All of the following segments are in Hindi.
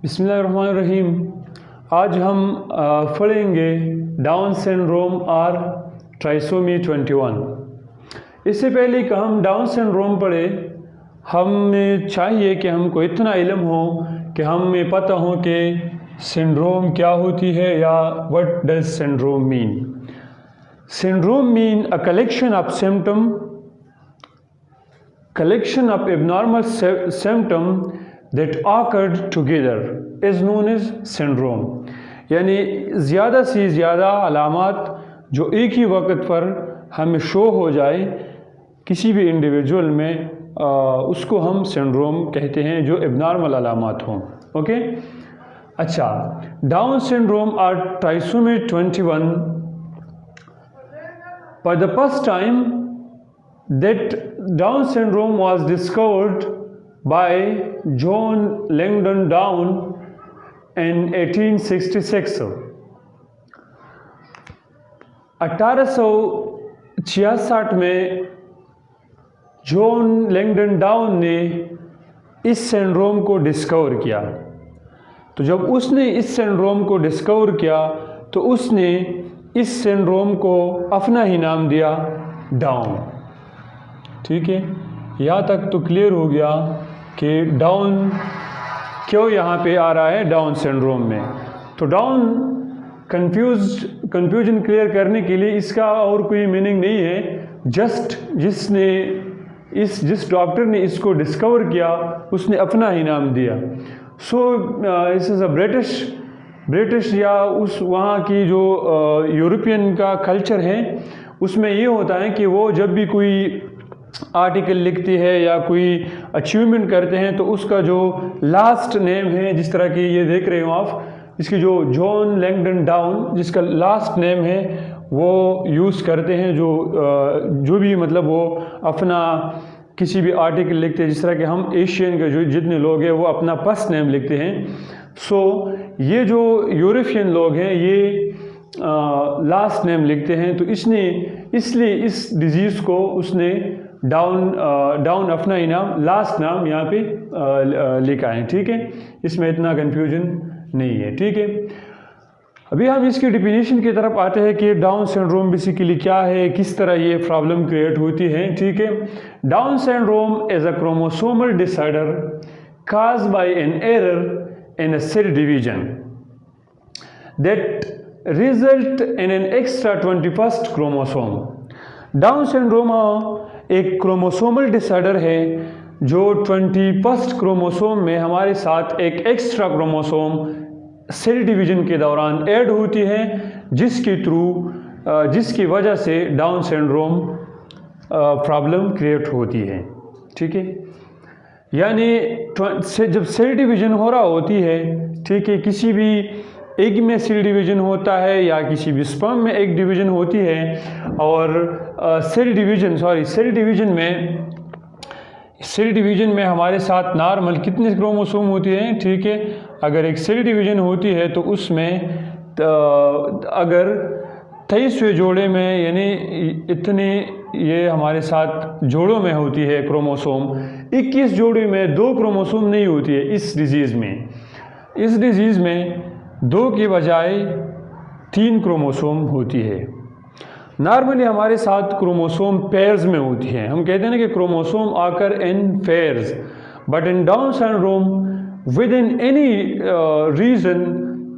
बिस्मिल्लाहिर्रहमानिर्रहीम। आज हम पढ़ेंगे डाउन सिंड्रोम और ट्राइसोमी 21। इससे पहले कि हम डाउन सिंड्रोम पढ़े, हमें चाहिए कि हमको इतना इल्म हो कि हमें पता हो कि सिंड्रोम क्या होती है या what does syndrome mean. Syndrome mean a collection of abnormal symptom that occurred together is known as syndrome। यानी ज़्यादा से ज़्यादा अलामात जो एक ही वक्त पर हमें शो हो जाए किसी भी इंडिविजुअल में, उसको हम सिंड्रोम कहते हैं, जो एबनॉर्मल अलामात हों। ओके, अच्छा, डाउन सिंड्रोम और trisomy 21 for the first time that Down syndrome was discovered by John Langdon Down in 1866। 1866 में जॉन लैंगडन डाउन ने इस सिंड्रोम को डिस्कवर किया। तो जब उसने इस सिंड्रोम को डिस्कवर किया तो उसने इस सिंड्रोम को अपना ही नाम दिया, डाउन। ठीक है, यहाँ तक तो क्लियर हो गया कि डाउन क्यों यहाँ पे आ रहा है डाउन सिंड्रोम में। तो डाउन कंफ्यूजन क्लियर करने के लिए इसका और कोई मीनिंग नहीं है, जस्ट जिस डॉक्टर ने इसको डिस्कवर किया उसने अपना ही नाम दिया। सो इस इज़ अ ब्रिटिश या उस वहाँ की जो यूरोपियन का कल्चर है, उसमें ये होता है कि वो जब भी कोई आर्टिकल लिखते हैं या कोई अचीवमेंट करते हैं तो उसका जो लास्ट नेम है, जिस तरह की ये देख रहे हो आप, इसकी जो जॉन लैंगडन डाउन जिसका लास्ट नेम है वो यूज़ करते हैं। जो भी मतलब वो अपना किसी भी आर्टिकल लिखते हैं, जिस तरह के हम एशियन के जो जितने लोग हैं वो अपना फर्स्ट नेम लिखते हैं। सो ये जो यूरोपियन लोग हैं ये लास्ट नेम लिखते हैं। तो इसलिए इस डिजीज़ को उसने डाउन अपना ही नाम, लास्ट नाम यहाँ पे लिखा है। ठीक है, इसमें इतना कंफ्यूजन नहीं है। ठीक है, अभी हम इसकी डेफिनेशन की तरफ आते हैं कि डाउन सिंड्रोम बेसिकली क्या है, किस तरह ये प्रॉब्लम क्रिएट होती है। ठीक है, down syndrome is a chromosomal disorder caused by an error in a cell division that result in an extra 21st chromosome। Down syndrome एक क्रोमोसोमल डिसऑर्डर है जो 21st क्रोमोसोम में हमारे साथ एक एक्स्ट्रा क्रोमोसोम सेल डिवीजन के दौरान ऐड होती है, जिसकी वजह से डाउन सिंड्रोम प्रॉब्लम क्रिएट होती है। ठीक है, यानी जब सेल डिवीजन हो रहा होती है, ठीक है, किसी भी एग में सेल डिवीजन होता है या किसी भी स्पर्म में एग डिवीजन होती है, और सेल डिवीजन में हमारे साथ नॉर्मल कितने क्रोमोसोम होती हैं। ठीक है, अगर एक सेल डिवीजन होती है तो उसमें अगर 23वें जोड़े में, यानी इतने ये हमारे साथ जोड़ों में होती है क्रोमोसोम, 21 जोड़े में 2 क्रोमोसोम नहीं होती है। इस डिजीज़ में 2 के बजाय 3 क्रोमोसोम होती है। नॉर्मली हमारे साथ क्रोमोसोम पेयर्स में होती हैं, हम कहते हैं ना कि chromosome occur in pairs, but in Down syndrome with in any reason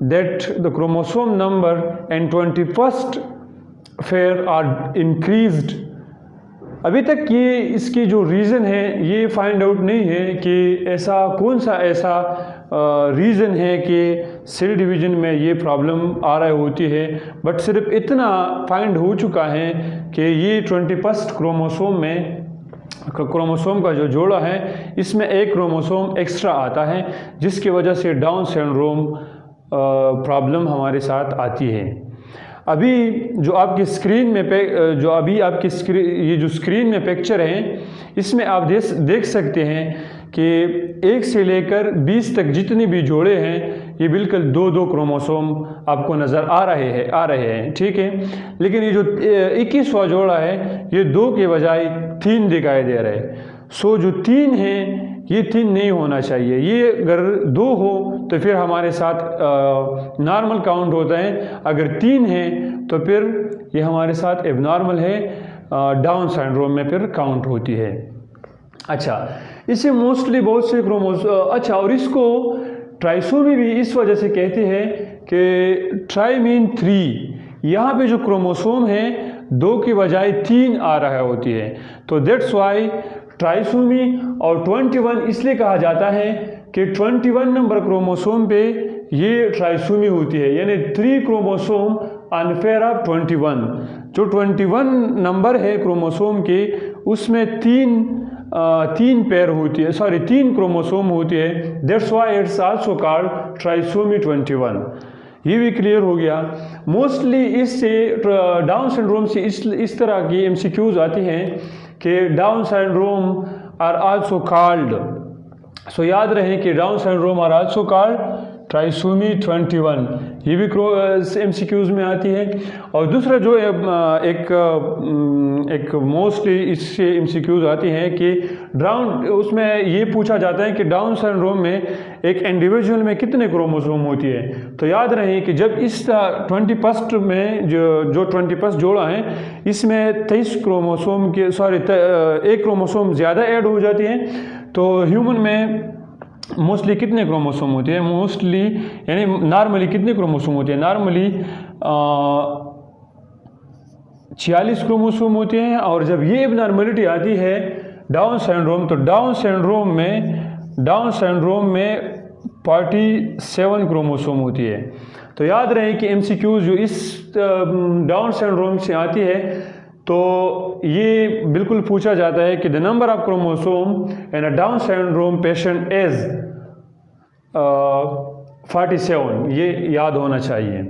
that the chromosome number and 21st pair are increased. अभी तक ये इसकी जो रीज़न है ये फाइंड आउट नहीं है कि कौन सा ऐसा रीज़न है कि सेल डिवीज़न में ये प्रॉब्लम आ रही होती है, बट सिर्फ इतना फाइंड हो चुका है कि ये 21st क्रोमोसोम का जो जोड़ा है इसमें एक क्रोमोसोम एक्स्ट्रा आता है, जिसकी वजह से डाउन सिंड्रोम प्रॉब्लम हमारे साथ आती है। अभी जो आपकी स्क्रीन में ये जो स्क्रीन में पिक्चर है, इसमें आप देख सकते हैं कि 1 से लेकर 20 तक जितने भी जोड़े हैं ये बिल्कुल 2-2 क्रोमोसोम आपको नज़र आ रहे हैं। ठीक है, लेकिन ये जो 21वां जोड़ा है ये 2 के बजाय 3 दिखाई दे रहे हैं। सो जो 3 हैं ये 3 नहीं होना चाहिए। ये अगर 2 हो तो फिर हमारे साथ नॉर्मल काउंट होता है, अगर 3 है तो फिर ये हमारे साथ एबनॉर्मल है, डाउन सिंड्रोम में फिर काउंट होती है। अच्छा, इसे मोस्टली बहुत से अच्छा, और इसको ट्राइसोमी भी इस वजह से कहते हैं कि ट्राई मीन 3, यहाँ पे जो क्रोमोसोम है 2 की बजाय 3 आ रहा होती है, तो दैट्स वाई ट्राइसोमी। और 21 इसलिए कहा जाता है कि 21 नंबर क्रोमोसोम पे ये ट्राइसोमी होती है, यानी 3 क्रोमोसोम ऑन पेयर ऑफ 21। जो 21 नंबर है क्रोमोसोम के, उसमें 3 पेयर होती है, 3 क्रोमोसोम होती है, that's why it's also called trisomy 21। ये भी क्लियर हो गया। मोस्टली इससे डाउन सिंड्रोम से इस तरह की एमसीक्यूज आती हैं कि Down syndrome are also called, so याद रहे कि Down syndrome are also called trisomy 21, ये भी एमसीक्यूज में आती है। और दूसरा जो एक मोस्टली इससे एमसीक्यूज आती हैं कि उसमें ये पूछा जाता है कि डाउन सिंड्रोम में एक इंडिविजुअल में कितने क्रोमोसोम होती है। तो याद रहे कि जब इस 21st में जो 21 जोड़ा है, इसमें 23 क्रोमोसोम के एक क्रोमोसोम ज़्यादा ऐड हो जाती है। तो ह्यूमन में मोस्टली कितने क्रोमोसोम होते हैं, मोस्टली यानी नॉर्मली कितने क्रोमोसोम होते हैं, नॉर्मली 46 क्रोमोसोम होते हैं। और जब ये एबनॉर्मलिटी आती है डाउन सिंड्रोम, तो डाउन सिंड्रोम में 47 क्रोमोसोम होती है। तो याद रहे कि एमसीक्यूज जो इस डाउन सिंड्रोम से आती है, तो ये बिल्कुल पूछा जाता है कि the number of chromosome in a down syndrome patient is 47, ये याद होना चाहिए,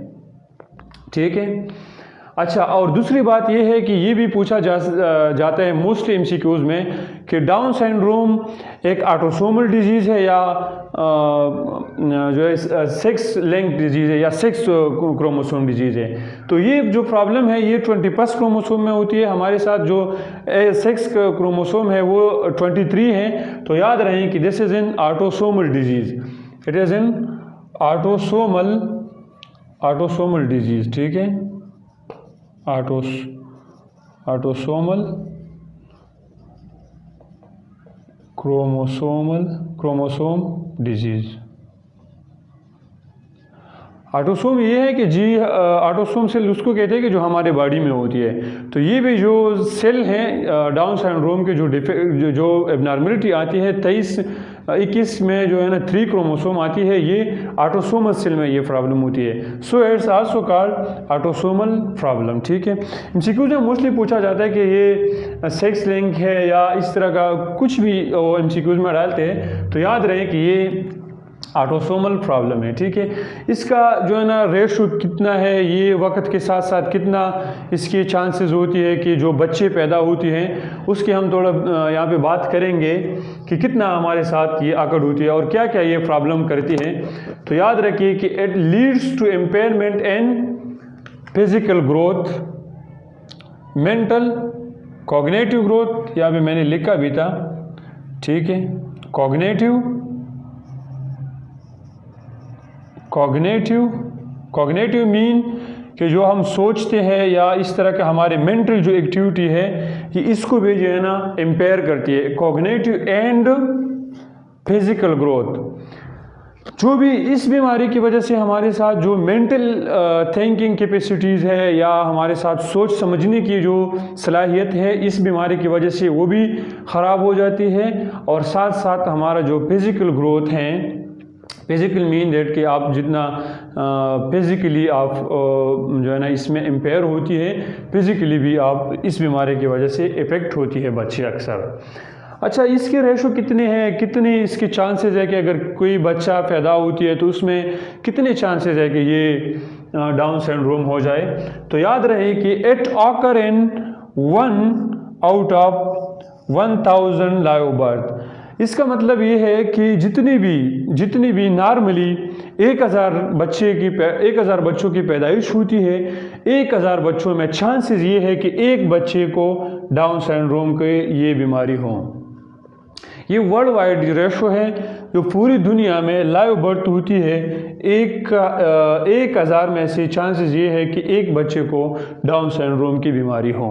ठीक है। अच्छा, और दूसरी बात ये है कि ये भी पूछा जाता है मोस्टली एमसीक्यूज में कि डाउन सिंड्रोम एक ऑटोसोमल डिजीज़ है या जो है सेक्स लिंक्ड डिजीज़ है या सेक्स क्रोमोसोम डिजीज़ है। तो ये जो प्रॉब्लम है ये 21 क्रोमोसोम में होती है, हमारे साथ जो सेक्स क्रोमोसोम है वो 23 है। तो याद रहे कि this is in autosomal disease, it is in autosomal disease, ठीक है, ऑटोसोमल क्रोमोसोम डिजीज़। ऑटोसोम ये है कि ऑटोसोम सेल उसको कहते हैं कि जो हमारे बॉडी में होती है। तो ये भी जो सेल हैं डाउन सिंड्रोम के जो एबनॉर्मलिटी आती है 21 में जो है ना 3 क्रोमोसोम आती है, ये ऑटोसोमल सेल में ये प्रॉब्लम होती है। So it's also called autosomal problem, ठीक है। एमसीक्यू में मोस्टली पूछा जाता है कि ये सेक्स लिंक है या इस तरह का कुछ भी एमसीक्यूज में डालते हैं, तो याद रहे कि ये ऑटोसोमल प्रॉब्लम है, ठीक है। इसका जो है ना रेशो कितना है, ये वक्त के साथ साथ कितना इसकी चांसेस होती है कि जो बच्चे पैदा होती हैं, उसकी हम थोड़ा यहाँ पे बात करेंगे कि कितना हमारे साथ ये आकड़ होती है और क्या क्या ये प्रॉब्लम करती है। तो याद रखिए कि it leads to impairment in physical growth, mental, cognitive growth, यहाँ पे मैंने लिखा भी था, ठीक है, कॉग्निटिव मीन कि जो हम सोचते हैं या इस तरह के हमारे मेंटल जो एक्टिविटी है, ये इसको भी जो है ना इम्पेयर करती है। कॉग्निटिव एंड फिजिकल ग्रोथ, जो भी इस बीमारी की वजह से हमारे साथ जो मेंटल थिंकिंग कैपेसिटीज़ है या हमारे साथ सोच समझने की जो सलाहियत है, इस बीमारी की वजह से वो भी ख़राब हो जाती है। और साथ साथ हमारा जो फिज़िकल ग्रोथ है, फिज़िकल मीन दैट कि आप जितना फिज़िकली आप जो है ना इसमें इम्पेयर होती है, फिज़िकली भी आप इस बीमारी की वजह से इफ़ेक्ट होती है बच्चे अक्सर। अच्छा, इसके रेशो कितने हैं, कितने इसके चांसेस है कि अगर कोई बच्चा पैदा होती है तो उसमें कितने चांसेस है कि ये डाउन सिंड्रोम हो जाए। तो याद रहे कि it occur in 1 out of 1000 live birth. इसका मतलब ये है कि जितनी भी नॉर्मली 1000 बच्चों की पैदाइश होती है, 1000 बच्चों में चांसेस ये है कि एक बच्चे को डाउन सिंड्रोम के ये बीमारी हो। ये वर्ल्ड वाइड रेशो है जो पूरी दुनिया में लाइव बर्थ होती है। 1000 में से चांसेस ये है कि एक बच्चे को डाउन सिंड्रोम की बीमारी हो।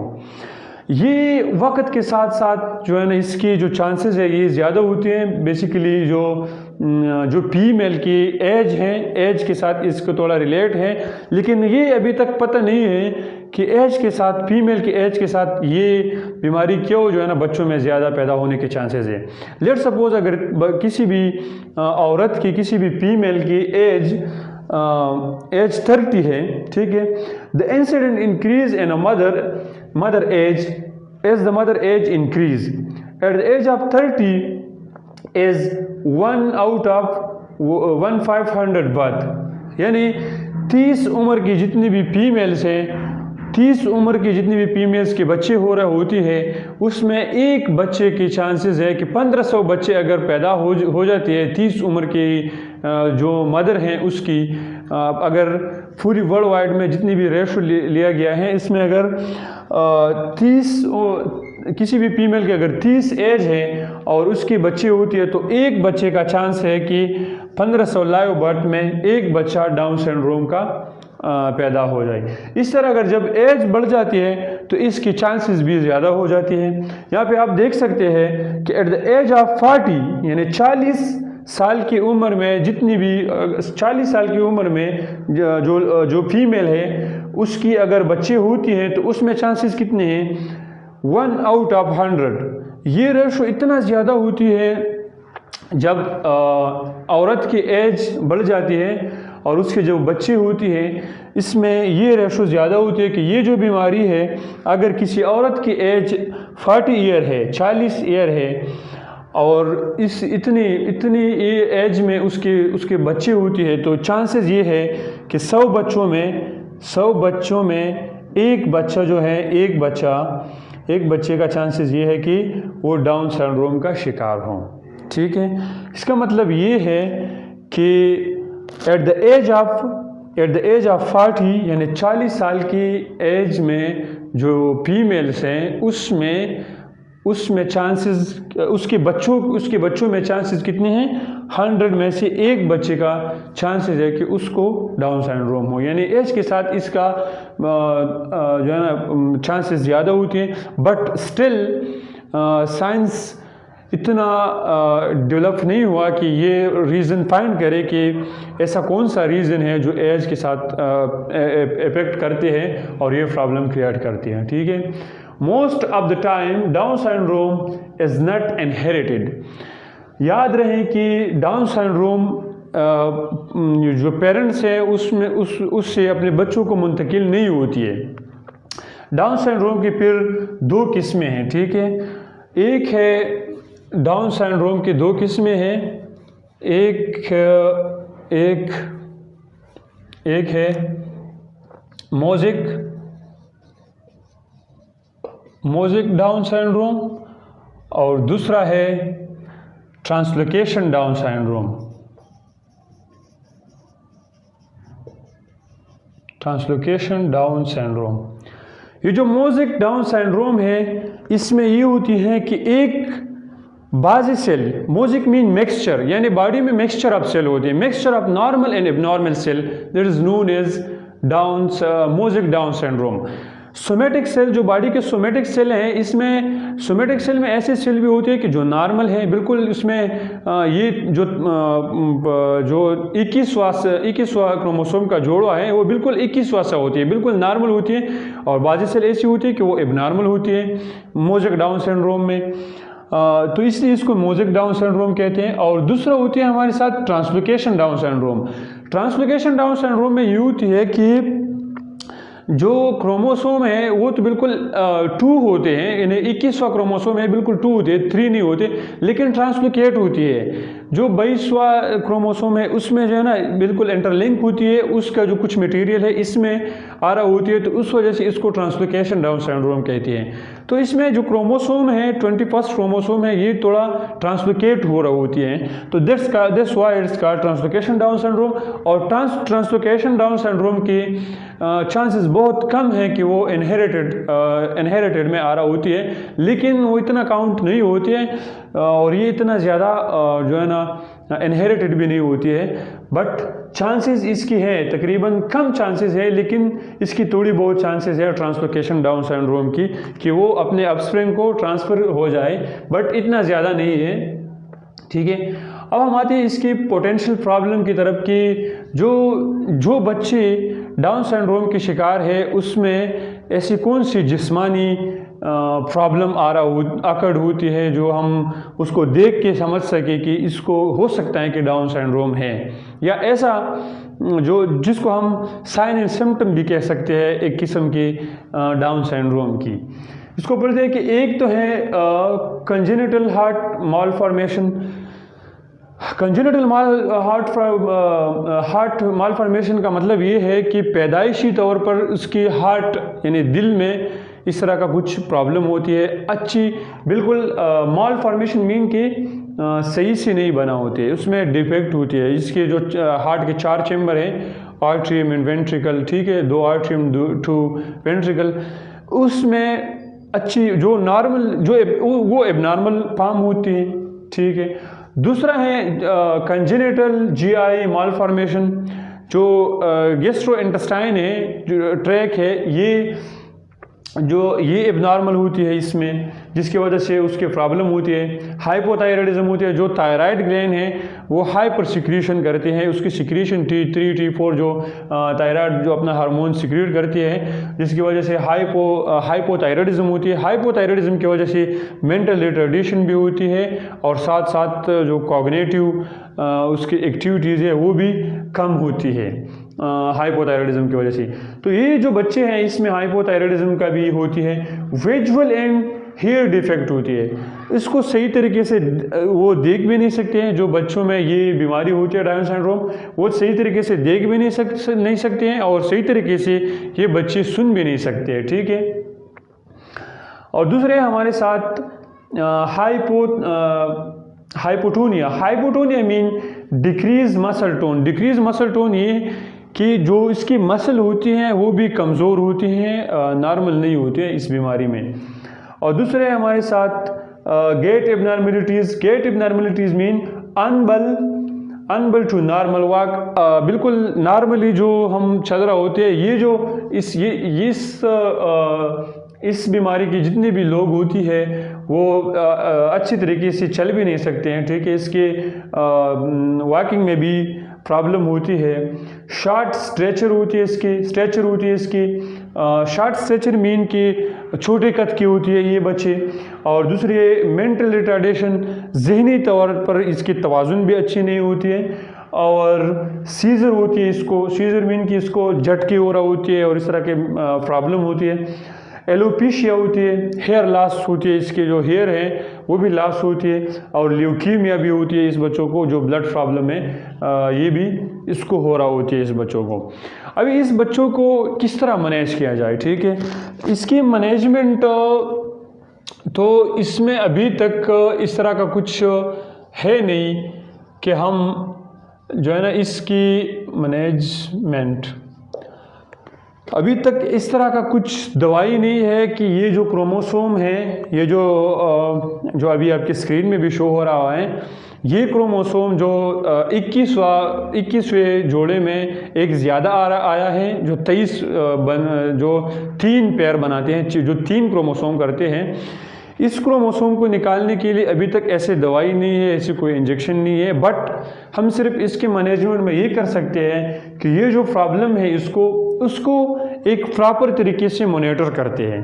ये वक्त के साथ साथ जो है ना इसकी जो चांसेस है ये ज़्यादा होती हैं। बेसिकली जो फीमेल की एज है, एज के साथ इसको थोड़ा रिलेट है, लेकिन ये अभी तक पता नहीं है कि एज के साथ, फीमेल की एज के साथ ये बीमारी क्यों जो है ना बच्चों में ज़्यादा पैदा होने के चांसेस है। लेट सपोज अगर किसी भी औरत की, किसी भी फीमेल की एज 30 है, ठीक है, the incident increase in a mother age as the mother age increase at the age of 30 is 1 out of 1500 birth, यानी 30 उम्र की जितनी भी फीमेल्स हैं, 30 उम्र की जितनी भी फीमेल्स के बच्चे हो रहे होती है उसमें एक बच्चे की चांसेस है कि 1500 बच्चे अगर पैदा हो जाती है 30 उम्र की जो मदर हैं उसकी। अगर पूरी वर्ल्ड वाइड में जितनी भी रेशो लिया गया है इसमें अगर 30 किसी भी फीमेल की अगर 30 एज है और उसकी बच्ची होती है तो एक बच्चे का चांस है कि 1500 लाइव बर्थ में एक बच्चा डाउन सिंड्रोम का पैदा हो जाए। इस तरह अगर जब एज बढ़ जाती है तो इसकी चांसेस भी ज़्यादा हो जाती है। यहाँ पे आप देख सकते हैं कि एट द एज ऑफ 40 यानी 40 साल की उम्र में जितनी भी 40 साल की उम्र में जो फीमेल है उसकी अगर बच्चे होती हैं तो उसमें चांसेस कितने हैं? 1 out of 100। ये रेशो इतना ज़्यादा होती है जब औरत की एज बढ़ जाती है और उसके जो बच्चे होती है इसमें ये रेशो ज़्यादा होती है कि ये जो बीमारी है अगर किसी औरत की एज 40 ईयर है, 40 ईयर है और इस इतनी ये एज में उसके बच्चे होती है तो चांसेस ये है कि 100 बच्चों में एक बच्चा जो है एक बच्चे का चांसेस ये है कि वो डाउन सिंड्रोम का शिकार हो। ठीक है, इसका मतलब ये है कि एट द एज ऑफ 40 यानी 40 साल की एज में जो फीमेल्स हैं उसमें चांसेस उसके बच्चों में चांसेस कितने हैं? 100 में से एक बच्चे का चांसेस है कि उसको डाउन सिंड्रोम हो। यानी एज के साथ इसका जो है ना चांसेस ज़्यादा होती हैं। बट स्टिल साइंस इतना डेवलप नहीं हुआ कि ये रीज़न फाइंड करे कि ऐसा कौन सा रीज़न है जो एज के साथ इफेक्ट करते हैं और ये प्रॉब्लम क्रिएट करती हैं। ठीक है, most of the time down syndrome is not inherited. याद रहे कि डाउन सिंड्रोम जो पेरेंट्स हैं उससे अपने बच्चों को मुंतकिल नहीं होती है। डाउन सिंड्रोम की फिर 2 किस्में हैं। ठीक है, एक है डाउन सिंड्रोम की 2 किस्में हैं। एक है मोज़िक डाउन सिंड्रोम और दूसरा है translocation down syndrome. Translocation down syndrome, ये जो मोज़िक डाउन सिंड्रोम है इसमें ये होती है कि एक बाज़ी सेल, मोज़िक मीन मिक्सचर, यानी बॉडी में मिक्सचर ऑफ सेल होती है, mixture of normal and abnormal cell, that is known as mosaic Down syndrome. Somatic cell, जो बॉडी के सोमेटिक सेल हैं, इसमें सोमेटिक सेल में ऐसे सेल भी होते हैं कि जो नॉर्मल है बिल्कुल, इसमें ये जो 21वां क्रोमोसोम का जोड़ा है वो बिल्कुल 21वां सा होती है, बिल्कुल नॉर्मल होती है। और बाज़ी सेल ऐसी होती है कि वो एबनॉर्मल होती है मोज़िक डाउन सिंड्रोम में, तो इसलिए इसको मोज़िक डाउन सिंड्रोम कहते हैं। और दूसरा होती है हमारे साथ translocation down syndrome. Translocation down syndrome में ये होती है कि जो क्रोमोसोम है वो तो बिल्कुल 2 होते हैं, यानी 21वां क्रोमोसोम है बिल्कुल 2 होते हैं, 3 नहीं होते, लेकिन ट्रांसलोकेट होती है। जो 22वां क्रोमोसोम है उसमें जो है ना बिल्कुल इंटरलिंक होती है, उसका जो कुछ मटेरियल है इसमें आ रहा होती है, तो उस वजह से इसको ट्रांसलोकेशन डाउन सिंड्रोम कहती हैं। तो इसमें जो क्रोमोसोम है 21st क्रोमोसोम है ये थोड़ा ट्रांसलोकेट हो रहा होती है, तो दिस वाई इट्स का ट्रांसलोकेशन डाउन सिंड्रोम। और ट्रांसलोकेशन डाउन सिंड्रोम के चांसेस बहुत कम है कि वो इनहेरिटेड में आ रहा होती है, लेकिन वो इतना काउंट नहीं होती है और ये इतना ज़्यादा जो है ना इनहेरिटेड भी नहीं होती है। बट चांसेस इसकी है, तकरीबन कम चांसेस है, लेकिन इसकी थोड़ी बहुत चांसेस है ट्रांसलोकेशन डाउन सिंड्रोम की, कि वो अपने अपस्प्रिंग को ट्रांसफ़र हो जाए, बट इतना ज़्यादा नहीं है। ठीक है, अब हम आते हैं इसकी पोटेंशियल प्रॉब्लम की तरफ कि जो बच्चे डाउन सिंड्रोम के शिकार है उसमें ऐसी कौन सी जिस्मानी प्रॉब्लम अकड़ होती है जो हम उसको देख के समझ सके कि इसको हो सकता है कि डाउन सिंड्रोम है, या ऐसा जिसको हम साइन एंड सिम्टम भी कह सकते हैं एक किस्म की डाउन सिंड्रोम की। इसको बोलते हैं कि एक तो है congenital heart malformation. Congenital heart malformation का मतलब ये है कि पैदाइशी तौर पर उसकी हार्ट यानी दिल में इस तरह का कुछ प्रॉब्लम होती है, अच्छी बिल्कुल मालफॉर्मेशन मीन कि सही से नहीं बना होती है, उसमें डिफेक्ट होती है। इसके जो हार्ट के 4 चैम्बर हैं, आर्ट्रियम एंड वेंट्रिकल, ठीक है, 2 आर्ट्रियम 2 वेंट्रिकल, उसमें अच्छी जो नॉर्मल वो एबनॉर्मल फॉर्म होती है। ठीक है, दूसरा है कंजेनिटल जीआई मालफॉर्मेशन, जो गैस्ट्रोइंटेस्टाइन है, जो ट्रैक है, ये एबनॉर्मल होती है इसमें, जिसकी वजह से उसके प्रॉब्लम होती है। हाइपोथायराइडिज्म होती है, जो थायराइड ग्लैंड है वो हाइपर सिक्रीशन करते हैं, उसकी सिक्रीशन T3 T4 जो थायराइड जो अपना हार्मोन सिक्रीट करती है, जिसकी वजह से हाइपोथायराइडिज्म होती है। हाइपोथायराइडिज्म की वजह से मेंटल रिटार्डेशन भी होती है और साथ साथ जो कॉग्निटिव उसकी एक्टिविटीज़ है वो भी कम होती है हाइपोथायराइडिज्म की वजह से। तो ये जो बच्चे हैं इसमें हाइपोथायराइडिज्म का भी होती है। विजुअल एंड हेयर डिफेक्ट होती है, इसको सही तरीके से वो देख भी नहीं सकते हैं। जो बच्चों में ये बीमारी होती है डाउन सिंड्रोम, वो सही तरीके से देख भी नहीं सकते हैं और सही तरीके से ये बच्चे सुन भी नहीं सकते हैं। ठीक है, और दूसरे हमारे साथ hypotonia mean decrease muscle tone. Decrease muscle tone ये कि जो इसकी मसल होती हैं वो भी कमज़ोर होती हैं, नॉर्मल नहीं होती हैं इस बीमारी में। और दूसरे हमारे साथ gait abnormalities. Gait abnormalities mean unable to normal walk. बिल्कुल नॉर्मली जो हम चल रहा होते हैं, ये जो इस बीमारी की जितनी भी लोग होती है वो अच्छी तरीके से चल भी नहीं सकते हैं। ठीक है, इसके वॉकिंग में भी प्रॉब्लम होती है। शॉर्ट स्ट्रेचर होती है इसकी शॉर्ट स्ट्रेचर मीन कि छोटे कद की होती है ये बच्चे। और दूसरी मेंटल रिटार्डेशन, जहनी तौर पर इसकी तवाज़ुन भी अच्छी नहीं होती है। और सीजर होती है, इसको सीजर मीन कि इसको झटके हो रहा होती है और इस तरह के प्रॉब्लम होती है। एलोपेशिया होती है, हेयर लॉस होती है, इसके जो हेयर है वो भी लॉस होती है। और ल्यूकीमिया भी होती है इस बच्चों को, जो ब्लड प्रॉब्लम है ये भी इसको हो रहा होती है इस बच्चों को। अभी इस बच्चों को किस तरह मैनेज किया जाए? ठीक है, इसकी मैनेजमेंट तो इसमें अभी तक इस तरह का कुछ है नहीं कि हम जो है ना इसकी मैनेजमेंट, अभी तक इस तरह का कुछ दवाई नहीं है कि ये जो क्रोमोसोम है, ये जो अभी आपकी स्क्रीन में भी शो हो रहा है, ये क्रोमोसोम जो 21वें जोड़े में एक ज़्यादा आया है, जो 23 जो 3 पेयर बनाते हैं, जो 3 क्रोमोसोम करते हैं, इस क्रोमोसोम को निकालने के लिए अभी तक ऐसे दवाई नहीं है, ऐसी कोई इंजेक्शन नहीं है। बट हम सिर्फ इसके मैनेजमेंट में ये कर सकते हैं कि ये जो प्रॉब्लम है उसको एक प्रॉपर तरीके से मॉनिटर करते हैं,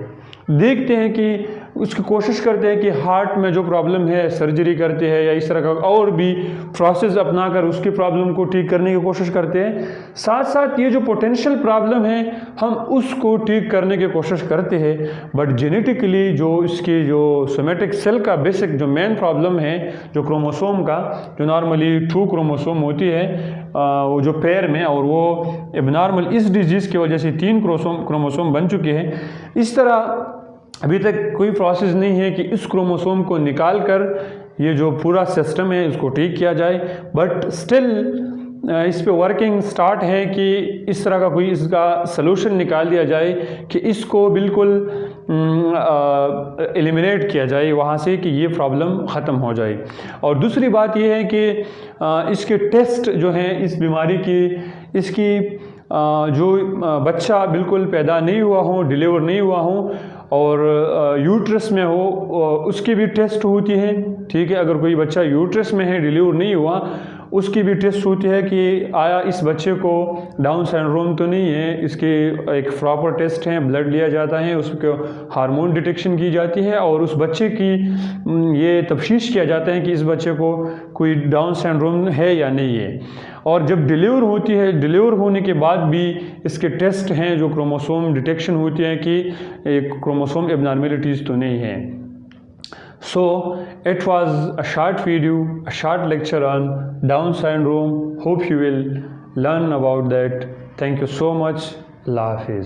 देखते हैं कि उसकी कोशिश करते हैं कि हार्ट में जो प्रॉब्लम है सर्जरी करते हैं या इस तरह का और भी प्रोसेस अपनाकर उसकी प्रॉब्लम को ठीक करने की कोशिश करते हैं। साथ साथ ये जो पोटेंशियल प्रॉब्लम है हम उसको ठीक करने की कोशिश करते हैं। बट जेनेटिकली जो इसकी जो सोमेटिक सेल का बेसिक जो मेन प्रॉब्लम है, जो क्रोमोसोम का, जो नॉर्मली 2 क्रोमोसोम होती है वो जो पैर में, और वो एबनॉर्मल इस डिजीज़ की वजह से 3 क्रोमोसोम बन चुके हैं। इस तरह अभी तक कोई प्रोसेस नहीं है कि इस क्रोमोसोम को निकाल कर ये जो पूरा सिस्टम है इसको ठीक किया जाए। बट स्टिल इस पे वर्किंग स्टार्ट है कि इस तरह का कोई इसका सलूशन निकाल दिया जाए कि इसको बिल्कुल एलिमिनेट किया जाए वहाँ से, कि ये प्रॉब्लम ख़त्म हो जाए। और दूसरी बात ये है कि इसके टेस्ट जो हैं इस बीमारी की, इसकी जो बच्चा बिल्कुल पैदा नहीं हुआ हो, डिलीवर नहीं हुआ हो और यूट्रस में हो, उसकी भी टेस्ट होती है। ठीक है, अगर कोई बच्चा यूट्रस में है, डिलीवर नहीं हुआ, उसकी भी टेस्ट होती है कि आया इस बच्चे को डाउन सिंड्रोम तो नहीं है। इसके एक प्रॉपर टेस्ट है, ब्लड लिया जाता है, उसको हार्मोन डिटेक्शन की जाती है और उस बच्चे की ये तफ्शीश किया जाता है कि इस बच्चे को कोई डाउन सिंड्रोम है या नहीं है। और जब डिलीवर होती है, डिलीवर होने के बाद भी इसके टेस्ट हैं जो क्रोमोसोम डिटेक्शन होती है कि एक क्रोमोसोम एबनॉर्मेलिटीज़ तो नहीं है। So it was a short video, a short lecture on Down syndrome. Hope you will learn about that. Thank you so much. Allah Hafiz.